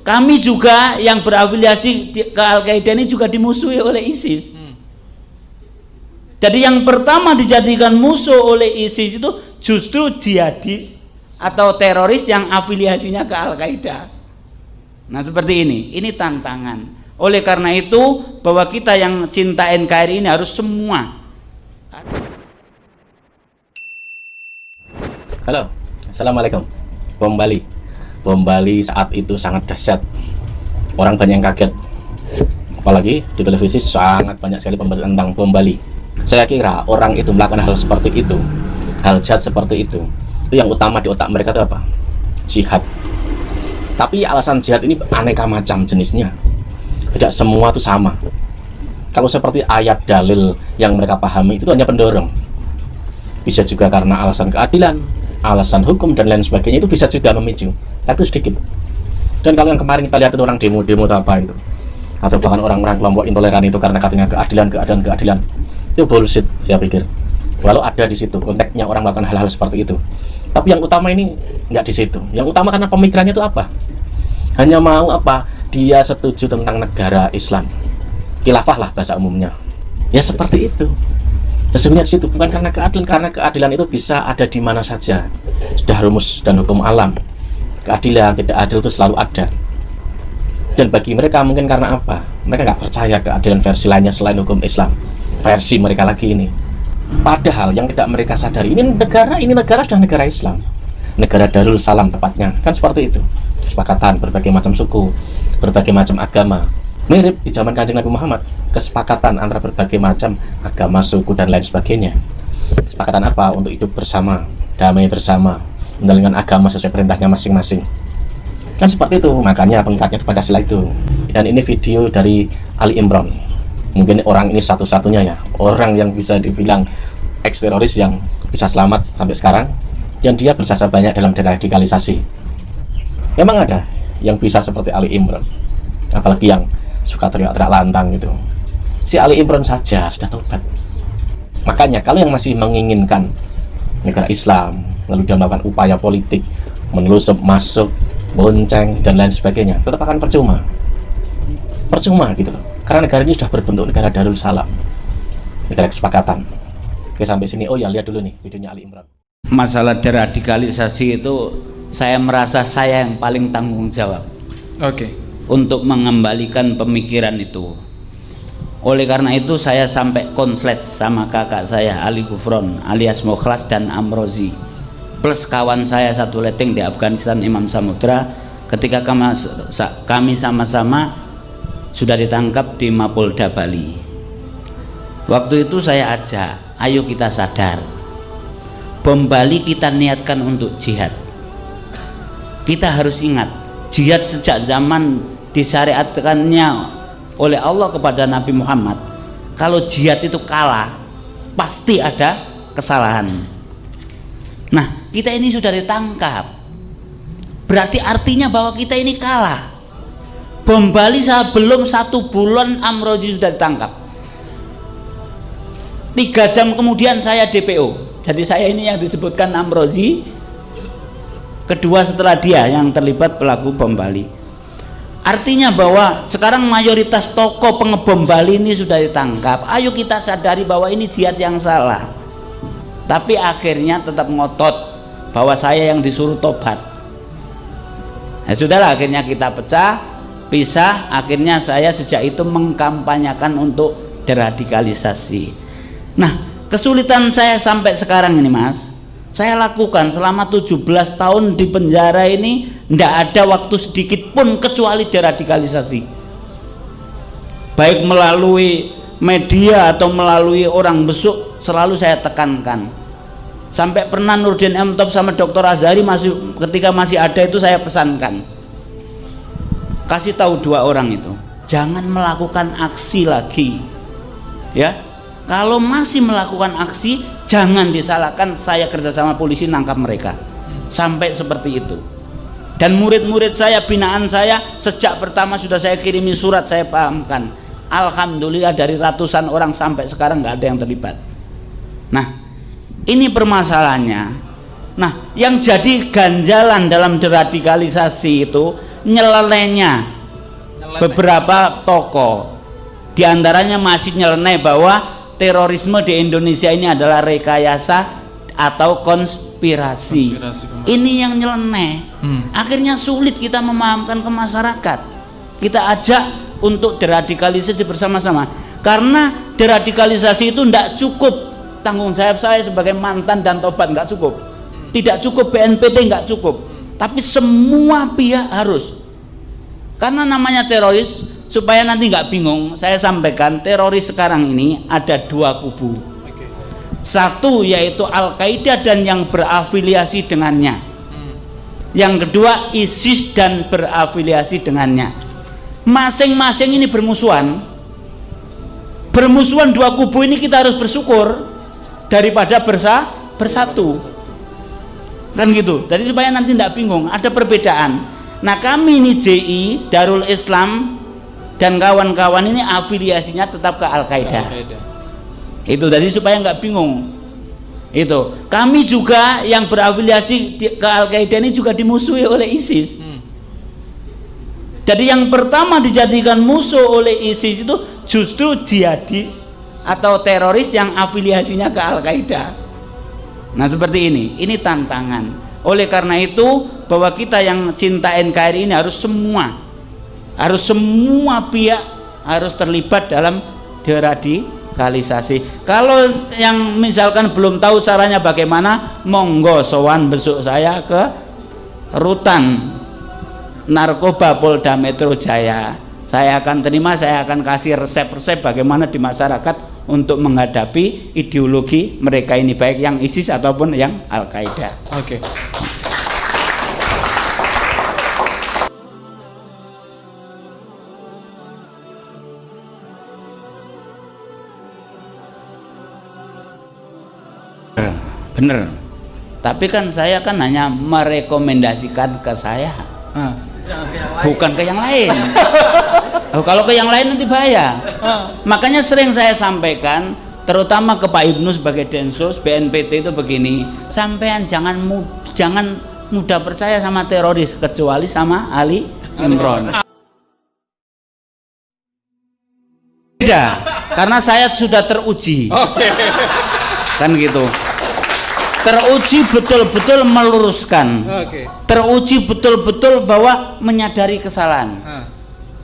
Kami juga yang berafiliasi ke Al-Qaeda ini juga dimusuhi oleh ISIS. Jadi yang pertama dijadikan musuh oleh ISIS itu justru jihadis atau teroris yang afiliasinya ke Al-Qaeda. Nah seperti ini tantangan. Oleh karena itu bahwa kita yang cinta NKRI ini harus semua. Halo, Assalamualaikum. Bom Bali saat itu sangat dahsyat. Orang banyak yang kaget. Apalagi di televisi sangat banyak sekali pemberitaan tentang bom Bali. Saya kira orang itu melakukan hal seperti itu, hal jahat seperti itu yang utama di otak mereka itu apa? Jihad. Tapi alasan jihad ini aneka macam jenisnya. Tidak semua itu sama. Kalau seperti ayat dalil yang mereka pahami itu hanya pendorong. Bisa juga karena alasan keadilan, alasan hukum dan lain sebagainya, itu bisa juga memicu, tapi sedikit. Dan kalau yang kemarin kita lihat itu orang demo atau apa itu, atau bahkan orang-orang kelompok intoleran itu karena katanya keadilan, itu bullshit saya pikir. Walau ada di situ konteksnya orang melakukan hal-hal seperti itu, tapi yang utama ini nggak di situ. Yang utama karena pemikirannya itu apa? Hanya mau apa? Dia setuju tentang negara Islam, khilafah lah bahasa umumnya. Ya seperti itu. Sesungguhnya di situ bukan karena keadilan itu bisa ada di mana saja. Sudah rumus dan hukum alam. Keadilan tidak adil itu selalu ada. Dan bagi mereka mungkin karena apa? Mereka nggak percaya keadilan versi lainnya selain hukum Islam. Versi mereka lagi ini. Padahal yang tidak mereka sadari ini negara sudah negara Islam. Negara Darul Salam tepatnya. Kan seperti itu. Kesepakatan berbagai macam suku, berbagai macam agama. Mirip di zaman Kanjeng Nabi Muhammad, kesepakatan antara berbagai macam agama, suku dan lain sebagainya. Kesepakatan apa? Untuk hidup bersama, damai bersama, menjalankan agama sesuai perintahnya masing-masing. Kan seperti itu, makanya pengikatnya itu Pancasila itu. Dan ini video dari Ali Imran. Mungkin orang ini satu-satunya ya, orang yang bisa dibilang ex-teroris yang bisa selamat sampai sekarang. Dan dia berjasa banyak dalam deradikalisasi. Memang ada yang bisa seperti Ali Imran, apalagi yang suka teriak-teriak lantang gitu. Si Ali Imran saja sudah tobat. Makanya kalau yang masih menginginkan negara Islam, lalu dia melakukan upaya politik, menelusup, masuk, bonceng dan lain sebagainya, tetap akan percuma gitu loh. Karena negara ini sudah berbentuk negara Darul Salam, negara kesepakatan. Oke, sampai sini. Oh ya, lihat dulu nih videonya Ali Imran. Masalah deradikalisasi itu saya merasa saya yang paling tanggung jawab. Oke. Untuk mengembalikan pemikiran itu. Oleh karena itu saya sampai konslet sama kakak saya Ali Gufron alias Mukhlas dan Amrozi, plus kawan saya satu leteng di Afghanistan Imam Samudra, ketika kami sama-sama sudah ditangkap di Mapolda Bali. Waktu itu saya ajak, ayo kita sadar, bom Bali kita niatkan untuk jihad. Kita harus ingat, jihad sejak zaman disyariatkannya oleh Allah kepada Nabi Muhammad. Kalau jihad itu kalah, pasti ada kesalahan. Nah, kita ini sudah ditangkap, berarti artinya bahwa kita ini kalah. Bom Bali belum 1 bulan Amrozi sudah ditangkap. 3 jam kemudian saya DPO. Jadi saya ini yang disebutkan Amrozi, kedua setelah dia yang terlibat pelaku bom Bali. Artinya bahwa sekarang mayoritas tokoh pengebom Bali ini sudah ditangkap. Ayo kita sadari bahwa ini jihad yang salah. Tapi akhirnya tetap ngotot bahwa saya yang disuruh tobat. Nah, sudahlah, akhirnya kita pisah. Akhirnya saya sejak itu mengkampanyakan untuk deradikalisasi. Nah, kesulitan saya sampai sekarang ini, Mas, saya lakukan selama 17 tahun di penjara ini, tidak ada waktu sedikit pun kecuali deradikalisasi, baik melalui media atau melalui orang besuk, selalu saya tekankan. Sampai pernah Nurdin M. Top sama Dr. Azhari ketika masih ada itu saya pesankan, kasih tahu 2 orang itu, jangan melakukan aksi lagi ya. Kalau masih melakukan aksi, jangan disalahkan saya kerjasama polisi nangkap mereka. Sampai seperti itu. Dan murid-murid saya, binaan saya, sejak pertama sudah saya kirimi surat, saya pahamkan. Alhamdulillah dari ratusan orang sampai sekarang nggak ada yang terlibat. Nah, ini permasalahannya. Nah, yang jadi ganjalan dalam deradikalisasi itu nyelenehnya beberapa tokoh, diantaranya masih nyeleneh bahwa terorisme di Indonesia ini adalah rekayasa atau konspirasi. Ini yang nyeleneh. Akhirnya sulit kita memahamkan ke masyarakat. Kita ajak untuk deradikalisasi bersama-sama, karena deradikalisasi itu tidak cukup tanggung jawab saya sebagai mantan dan tobat, nggak cukup. Tidak cukup BNPT, nggak cukup, tapi semua pihak harus. Karena namanya teroris, supaya nanti nggak bingung, saya sampaikan teroris sekarang ini ada dua kubu. Satu yaitu Al-Qaeda dan yang berafiliasi dengannya. Yang kedua ISIS dan berafiliasi dengannya. Masing-masing ini bermusuhan. Bermusuhan dua kubu ini kita harus bersyukur daripada bersatu. Kan gitu. Jadi supaya nanti tidak bingung, ada perbedaan. Nah, kami ini JI Darul Islam dan kawan-kawan ini afiliasinya tetap ke Al-Qaeda. Itu tadi supaya nggak bingung. Itu kami juga yang berafiliasi ke Al-Qaeda ini juga dimusuhi oleh ISIS. Jadi yang pertama dijadikan musuh oleh ISIS itu justru jihadis atau teroris yang afiliasinya ke Al-Qaeda. Nah seperti ini tantangan. Oleh karena itu bahwa kita yang cinta NKRI ini harus semua pihak harus terlibat dalam deradikalisasi. Kalau yang misalkan belum tahu caranya bagaimana, monggo sowan besok saya ke Rutan Narkoba Polda Metro Jaya. Saya akan terima, saya akan kasih resep-resep bagaimana di masyarakat untuk menghadapi ideologi mereka ini, baik yang ISIS ataupun yang Al-Qaeda. Oke. Bener. Tapi kan saya kan hanya merekomendasikan ke saya. Bukan ke yang lain. Kalau ke yang lain nanti bahaya. Makanya sering saya sampaikan, terutama ke Pak Ibnu sebagai Densus BNPT itu begini, sampean jangan mudah percaya sama teroris kecuali sama Ali Imron. Beda, karena saya sudah teruji. Kan gitu. Teruji betul-betul meluruskan. Teruji betul-betul bahwa menyadari kesalahan.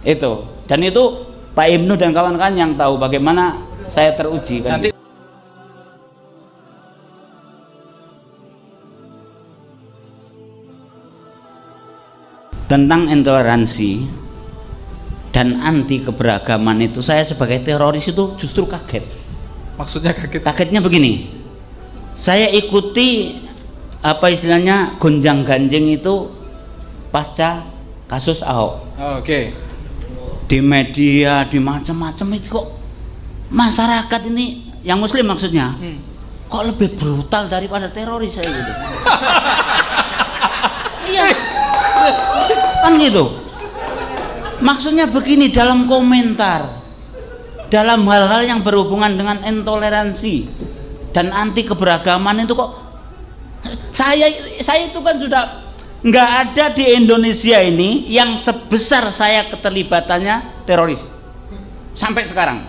Itu. Dan itu Pak Ibnu dan kawan-kawan yang tahu bagaimana saya teruji kan. Nanti tentang intoleransi dan anti keberagaman itu, saya sebagai teroris itu justru kaget. Maksudnya kaget? Kagetnya begini. Saya ikuti apa istilahnya gonjang-ganjing itu pasca kasus Ahok. Di media, di macam-macam itu kok masyarakat ini yang muslim maksudnya kok lebih brutal daripada teroris saya gitu. Iya. Kan gitu. Maksudnya begini, dalam komentar, dalam hal-hal yang berhubungan dengan intoleransi dan anti keberagaman itu kok saya itu kan sudah nggak ada di Indonesia ini yang sebesar saya keterlibatannya teroris sampai sekarang.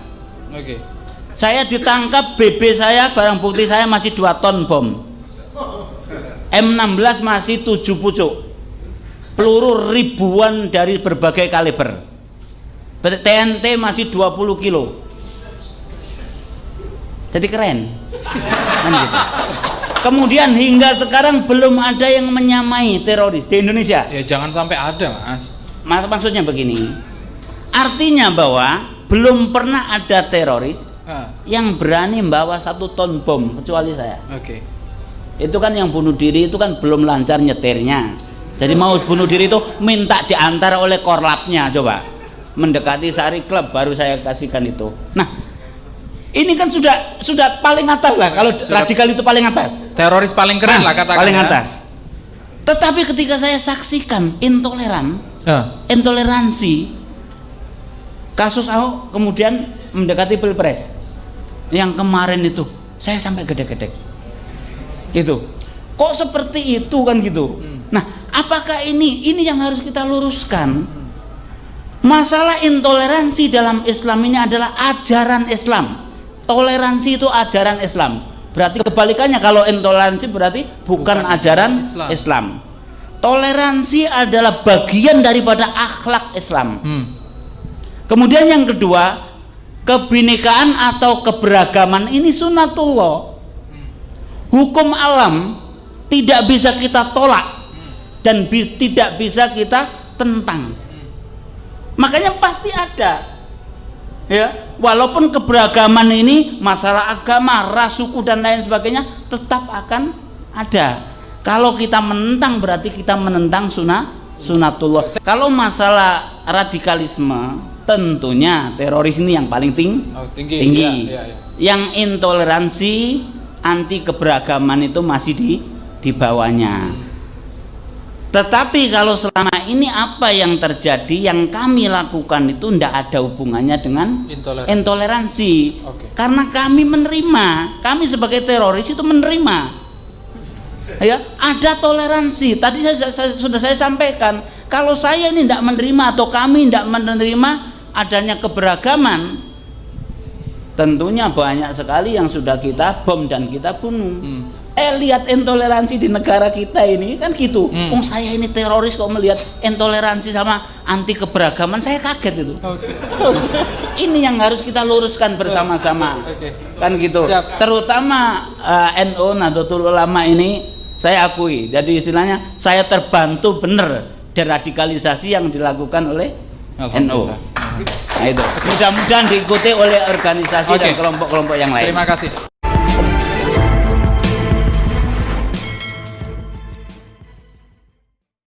Saya ditangkap, BB saya, barang bukti saya masih 2 ton bom, M16 masih 7 pucuk, peluru ribuan dari berbagai kaliber, TNT masih 20 kilo. Jadi keren kan gitu. Kemudian hingga sekarang belum ada yang menyamai teroris di Indonesia. Ya jangan sampai ada, Mas. Maksudnya begini, artinya bahwa belum pernah ada teroris yang berani membawa 1 ton bom kecuali saya. Itu kan yang bunuh diri itu kan belum lancar nyetirnya. Jadi mau bunuh diri itu minta diantar oleh korlapnya, coba mendekati Sari Club baru saya kasihkan itu. Nah, ini kan sudah paling atas lah, kalau radikal itu paling atas, teroris paling keren lah katakan, paling atas. Tetapi ketika saya saksikan intoleransi kasus Ahok kemudian mendekati Pilpres yang kemarin itu, saya sampai gedek-gedek itu kok seperti itu kan gitu. Nah, Apakah ini yang harus kita luruskan? Masalah intoleransi dalam Islam ini adalah ajaran Islam. Toleransi itu ajaran Islam. Berarti kebalikannya, kalau intoleransi berarti bukan ajaran Islam. Toleransi adalah bagian daripada akhlak Islam. Kemudian yang kedua, kebinekaan atau keberagaman ini sunatullah. Hukum alam tidak bisa kita tolak dan tidak bisa kita tentang. Makanya pasti ada, ya, walaupun keberagaman ini masalah agama, ras, suku dan lain sebagainya tetap akan ada. Kalau kita menentang berarti kita menentang sunatullah. Kalau masalah radikalisme, tentunya teroris ini yang paling tinggi. Ya. Yang intoleransi, anti keberagaman itu masih di bawahnya. Tetapi kalau selama ini apa yang terjadi, yang kami lakukan itu tidak ada hubungannya dengan intoleransi. Karena kami menerima, kami sebagai teroris itu menerima, ya, ada toleransi. Tadi sudah saya sampaikan, kalau saya ini tidak menerima atau kami tidak menerima adanya keberagaman, tentunya banyak sekali yang sudah kita bom dan kita bunuh. Lihat intoleransi di negara kita ini kan gitu. Saya ini teroris kok melihat intoleransi sama anti keberagaman, saya kaget itu. Ini yang harus kita luruskan bersama-sama. Kan gitu. Terutama NU Nahdlatul Ulama ini saya akui. Jadi istilahnya saya terbantu benar deradikalisasi yang dilakukan oleh NU. Nah itu. Mudah-mudahan diikuti oleh organisasi dan kelompok-kelompok yang lain. Terima kasih.